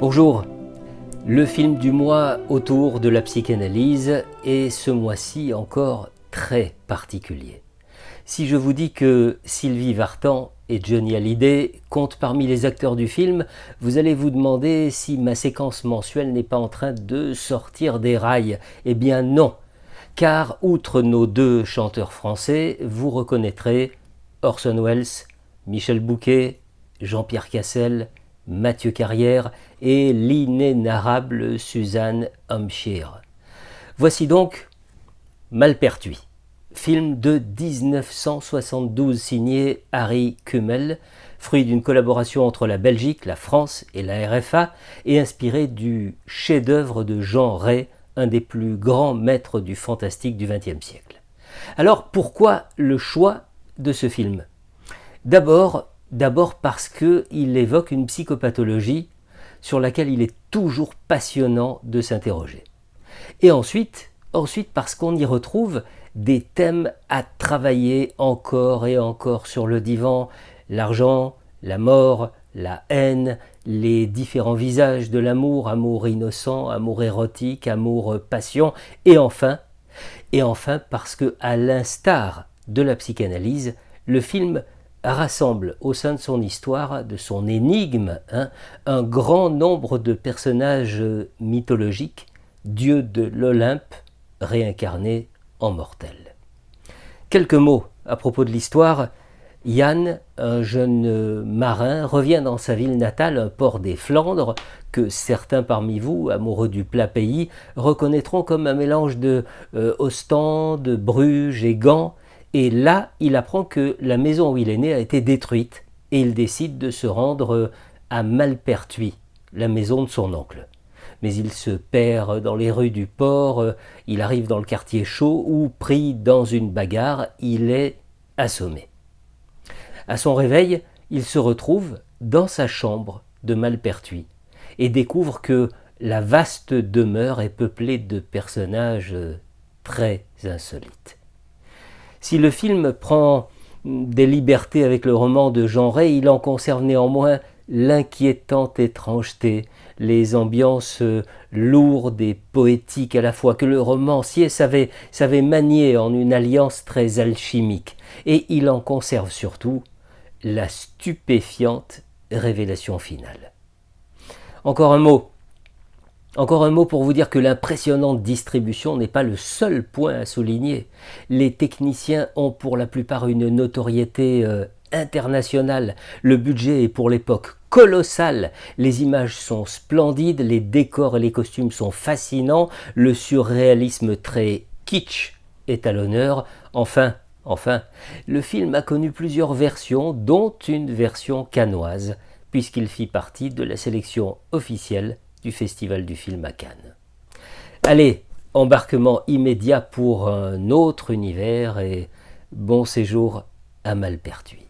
Bonjour, le film du mois autour de la psychanalyse est ce mois-ci encore très particulier. Si je vous dis que Sylvie Vartan et Johnny Hallyday comptent parmi les acteurs du film, vous allez vous demander si ma séquence mensuelle n'est pas en train de sortir des rails. Eh bien non, car outre nos deux chanteurs français, vous reconnaîtrez Orson Welles, Michel Bouquet, Jean-Pierre Cassel, Mathieu Carrière et l'inénarrable Suzanne Hampshire. Voici donc Malpertuis, film de 1972 signé Harry Kummel, fruit d'une collaboration entre la Belgique, la France et la RFA et inspiré du chef-d'œuvre de Jean Ray, un des plus grands maîtres du fantastique du XXe siècle. Alors pourquoi le choix de ce film ? D'abord parce qu'il évoque une psychopathologie sur laquelle il est toujours passionnant de s'interroger. Et ensuite parce qu'on y retrouve des thèmes à travailler encore et encore sur le divan, l'argent, la mort, la haine, les différents visages de l'amour, amour innocent, amour érotique, amour passion, et enfin parce que, à l'instar de la psychanalyse, le film rassemble au sein de son histoire, de son énigme, un grand nombre de personnages mythologiques, dieux de l'Olympe, réincarnés en mortels. Quelques mots à propos de l'histoire. Yann, un jeune marin, revient dans sa ville natale, un port des Flandres, que certains parmi vous, amoureux du plat pays, reconnaîtront comme un mélange de Ostende, Bruges et Gand. Et là, il apprend que la maison où il est né a été détruite et il décide de se rendre à Malpertuis, la maison de son oncle. Mais il se perd dans les rues du port, il arrive dans le quartier chaud où, pris dans une bagarre, il est assommé. À son réveil, il se retrouve dans sa chambre de Malpertuis et découvre que la vaste demeure est peuplée de personnages très insolites. Si le film prend des libertés avec le roman de Jean Ray, il en conserve néanmoins l'inquiétante étrangeté, les ambiances lourdes et poétiques à la fois que le romancier savait manier en une alliance très alchimique. Et il en conserve surtout la stupéfiante révélation finale. Encore un mot pour vous dire que l'impressionnante distribution n'est pas le seul point à souligner. Les techniciens ont pour la plupart une notoriété internationale. Le budget est pour l'époque colossal. Les images sont splendides, les décors et les costumes sont fascinants, le surréalisme très kitsch est à l'honneur. Enfin, le film a connu plusieurs versions, dont une version cannoise, puisqu'il fit partie de la sélection officielle du Festival du film à Cannes. Allez, embarquement immédiat pour un autre univers et bon séjour à Malpertuis.